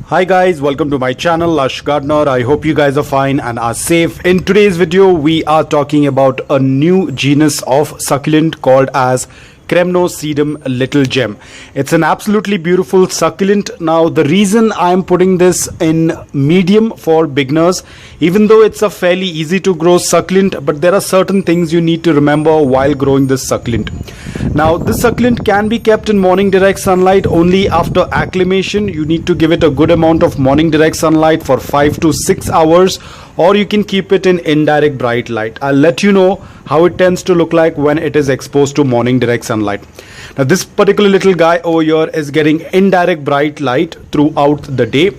Hi guys, welcome to my channel Lush Gardener. I hope you guys are fine and are safe. In today's video we are talking about a new genus of succulent called as xCREMNOSEDUM Little Gem. It's an absolutely beautiful succulent. Now the reason I'm putting this in medium for beginners, even though it's a fairly easy to grow succulent, but there are certain things you need to remember while growing this succulent. Now this succulent can be kept in morning direct sunlight only after acclimation. You need to give it a good amount of morning direct sunlight for 5 to 6 hours, or you can keep it in indirect bright light. I'll let you know how it tends to look like when it is exposed to morning direct sunlight. Now this particular little guy over here is getting indirect bright light throughout the day.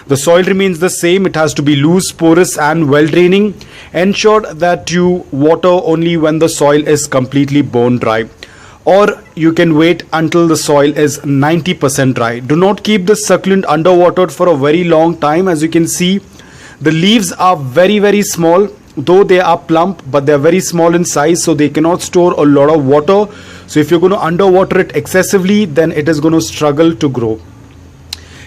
The soil remains the same. It has to be loose, porous and well draining. Ensure that you water only when the soil is completely bone dry, or you can wait until the soil is 90% dry. Do not keep this succulent underwatered for a very long time. As you can see, the leaves are very small, though they are plump, but they are very small in size, so they cannot store a lot of water. So if you're going to underwater it excessively, then it is going to struggle to grow.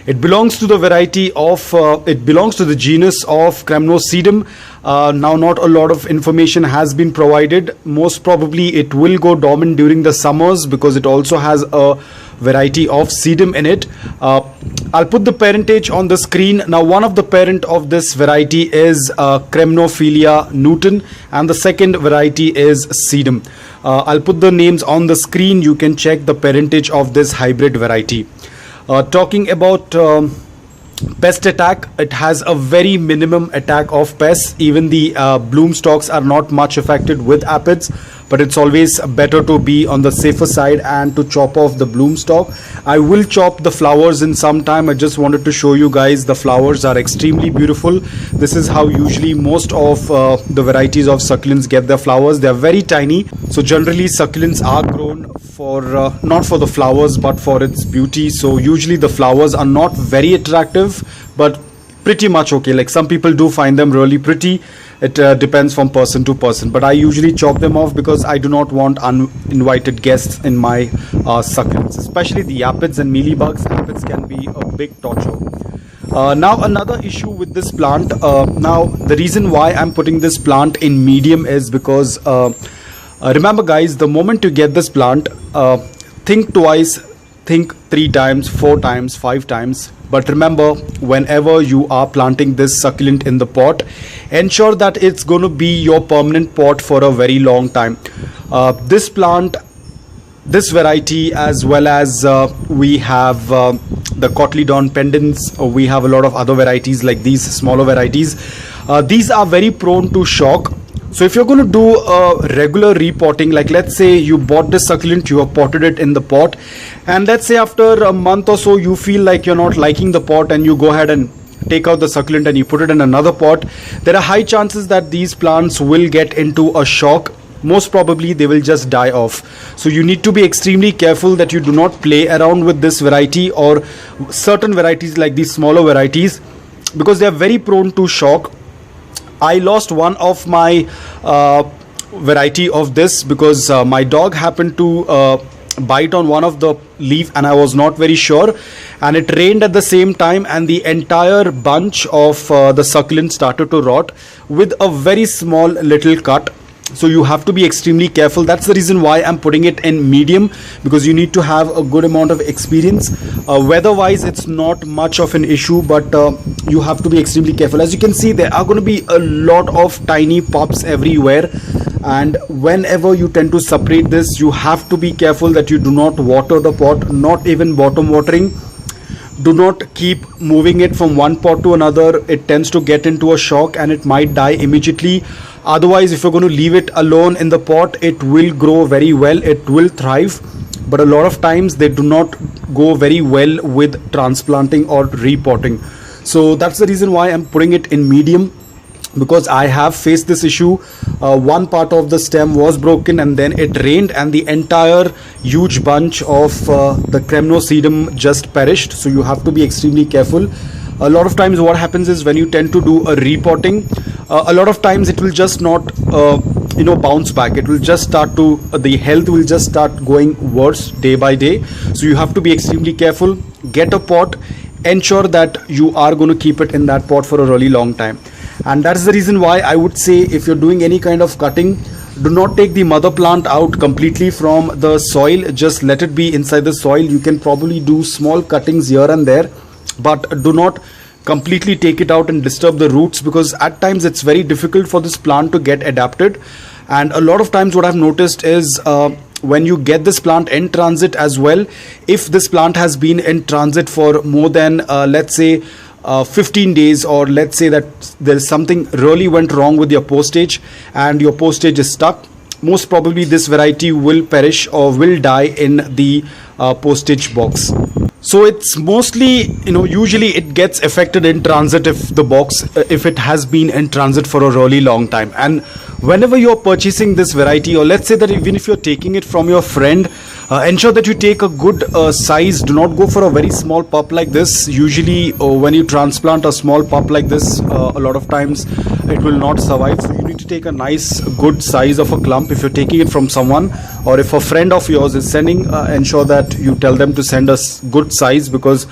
It belongs to the variety of, it belongs to the genus of xCREMNOSEDUM. Now not a lot of information has been provided. Most probably it will go dormant during the summers because it also has a variety of sedum in it. I'll put the parentage on the screen. Now one of the parent of this variety is Xcremnophilia newton, and the second variety is sedum. I'll put the names on the screen. You can check the parentage of this hybrid variety. Talking about pest attack, it has a very minimum attack of pests. Even the bloom stalks are not much affected with aphids, but it's always better to be on the safer side and to chop off the bloom stalk. I will chop the flowers in some time. I just wanted to show you guys the flowers are extremely beautiful. This is how usually most of the varieties of succulents get their flowers. They are very tiny. So generally succulents are grown for not for the flowers but for its beauty. So usually the flowers are not very attractive but pretty much okay. Like some people do find them really pretty. It depends from person to person, but I usually chop them off because I do not want uninvited guests in my succulents, especially the aphids and mealybugs. Aphids can be a big torture. Now another issue with this plant, now the reason why I'm putting this plant in medium is because remember guys, the moment you get this plant, think twice, think 3 times, 4 times, 5 times. But remember, whenever you are planting this succulent in the pot, ensure that it's going to be your permanent pot for a very long time. This plant, this variety, as well as we have the Cotyledon pendants, we have a lot of other varieties like these smaller varieties. These are very prone to shock. So if you're going to do a regular repotting, like let's say you bought this succulent, you have potted it in the pot, and let's say after a month or so you feel like you're not liking the pot and you go ahead and take out the succulent and you put it in another pot, there are high chances that these plants will get into a shock. Most probably they will just die off. So you need to be extremely careful that you do not play around with this variety or certain varieties like these smaller varieties, because they are very prone to shock. I lost one of my variety of this because my dog happened to bite on one of the leaf and I was not very sure, and it rained at the same time and the entire bunch of the succulent started to rot with a very small little cut. So you have to be extremely careful. That's the reason why I'm putting it in medium, because you need to have a good amount of experience. Weather wise it's not much of an issue, but you have to be extremely careful. As you can see, there are going to be a lot of tiny pops everywhere, and whenever you tend to separate this, you have to be careful that you do not water the pot, not even bottom watering. Do not keep moving it from one pot to another. It tends to get into a shock and it might die immediately. Otherwise, if you're going to leave it alone in the pot, it will grow very well, it will thrive, but a lot of times they do not go very well with transplanting or repotting. So that's the reason why I'm putting it in medium, because I have faced this issue. One part of the stem was broken and then it rained and the entire huge bunch of the xCREMNOSEDUM just perished. So you have to be extremely careful. A lot of times what happens is when you tend to do a repotting, a lot of times it will just not bounce back. It will just start to, the health will just start going worse day by day. So you have to be extremely careful. Get a pot, ensure that you are going to keep it in that pot for a really long time. And that's the reason why I would say, if you're doing any kind of cutting, do not take the mother plant out completely from the soil. Just let it be inside the soil. You can probably do small cuttings here and there, but do not completely take it out and disturb the roots, because at times it's very difficult for this plant to get adapted. And a lot of times what I've noticed is when you get this plant in transit as well, if this plant has been in transit for more than let's say 15 days, or let's say that there's something really went wrong with your postage and your postage is stuck, most probably this variety will perish or will die in the postage box. So it's mostly, usually it gets affected in transit if it has been in transit for a really long time. And whenever you're purchasing this variety, or let's say that even if you're taking it from your friend, ensure that you take a good size. Do not go for a very small pup like this. Usually when you transplant a small pup like this, a lot of times it will not survive. So you need to take a nice good size of a clump if you're taking it from someone, or if a friend of yours is sending, ensure that you tell them to send us good size, because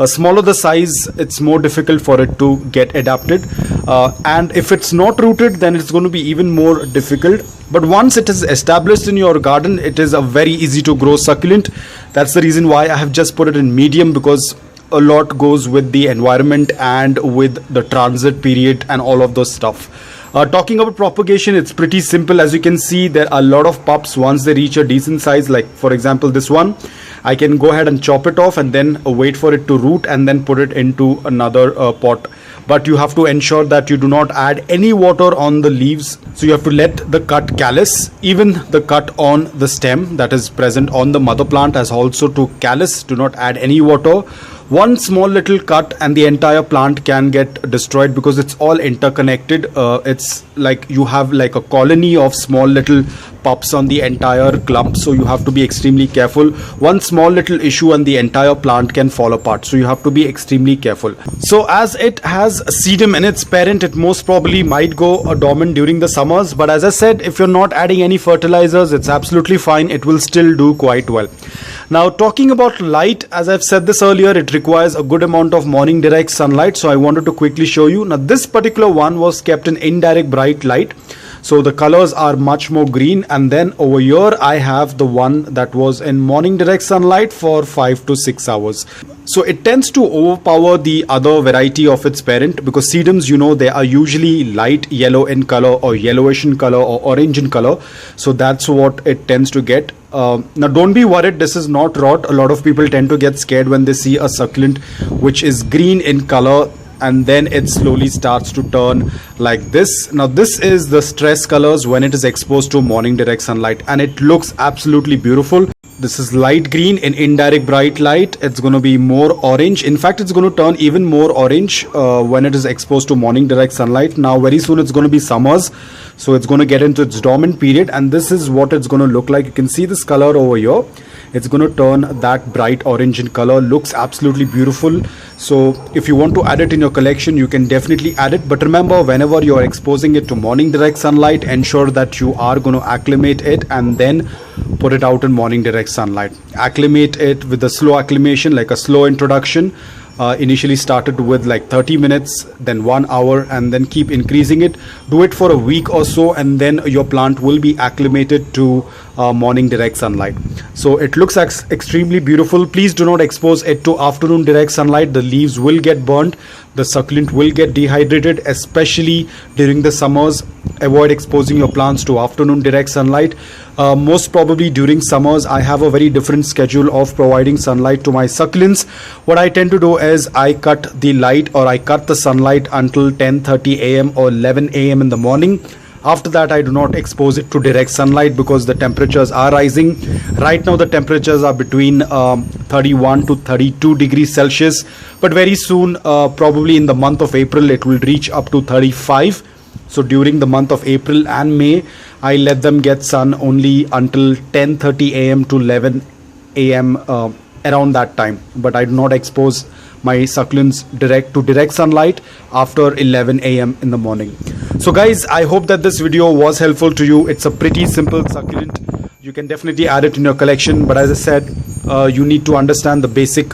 smaller the size, it's more difficult for it to get adapted. And if it's not rooted, then it's going to be even more difficult. But once it is established in your garden, it is a very easy to grow succulent. That's the reason why I have just put it in medium, because a lot goes with the environment and with the transit period and all of those stuff. Talking about propagation, it's pretty simple. As you can see, there are a lot of pups. Once they reach a decent size, like for example this one, I can go ahead and chop it off and then wait for it to root and then put it into another pot. But you have to ensure that you do not add any water on the leaves. So you have to let the cut callus. Even the cut on the stem that is present on the mother plant has also to callus. Do not add any water. One small little cut and the entire plant can get destroyed, because it's all interconnected. It's like you have like a colony of small little pups on the entire clump, so you have to be extremely careful. One small little issue and the entire plant can fall apart, so you have to be extremely careful. So as it has sedum in its parent, it most probably might go dormant during the summers, but as I said, if you're not adding any fertilizers, it's absolutely fine. It will still do quite well. Now talking about light, as I've said this earlier, it requires a good amount of morning direct sunlight, so I wanted to quickly show you. Now this particular one was kept in indirect bright light, so the colors are much more green. And then over here I have the one that was in morning direct sunlight for 5 to 6 hours. So it tends to overpower the other variety of its parent, because sedums, they are usually light yellow in color, or yellowish in color, or orange in color. So that's what it tends to get. Now don't be worried, this is not rot. A lot of people tend to get scared when they see a succulent which is green in color and then it slowly starts to turn like this. Now this is the stress colors when it is exposed to morning direct sunlight, and it looks absolutely beautiful. This is light green in indirect bright light. It's going to be more orange. In fact, it's going to turn even more orange when it is exposed to morning direct sunlight. Now very soon it's going to be summers, so it's going to get into its dormant period, and this is what it's going to look like. You can see this color over here. It's going to turn that bright orange in color. Looks absolutely beautiful. So if you want to add it in your collection, you can definitely add it. But remember, whenever you're exposing it to morning direct sunlight, ensure that you are going to acclimate it and then put it out in morning direct sunlight. Acclimate it with a slow acclimation, like a slow introduction. Initially started with like 30 minutes, then 1 hour, and then keep increasing it. Do it for a week or so, and then your plant will be acclimated to morning direct sunlight. So it looks extremely beautiful. Please do not expose it to afternoon direct sunlight. The leaves will get burnt. The succulent will get dehydrated, especially during the summers. Avoid exposing your plants to afternoon direct sunlight. Most probably during summers, I have a very different schedule of providing sunlight to my succulents. What I tend to do is I cut the light, or I cut the sunlight until 10:30 a.m. or 11 a.m. in the morning. After that, I do not expose it to direct sunlight because the temperatures are rising. Right now the temperatures are between 31 to 32 degrees Celsius, but very soon, probably in the month of April, it will reach up to 35. So during the month of April and May, I let them get sun only until 10:30 a.m. to 11 a.m. Around that time. But I do not expose my succulents direct sunlight after 11 a.m. in the morning. So guys, I hope that this video was helpful to you. It's a pretty simple succulent. You can definitely add it in your collection. But as I said, you need to understand the basic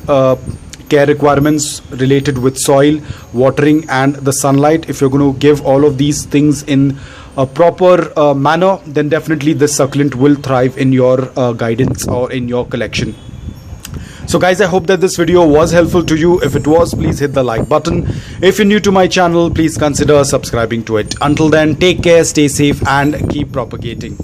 care requirements related with soil, watering and the sunlight, if you're going to give all of these things in a proper manner, then definitely this succulent will thrive in your guidance or in your collection. So guys, I hope that this video was helpful to you. If it was, please hit the like button. If you're new to my channel, please consider subscribing to it. Until then, take care, stay safe and keep propagating.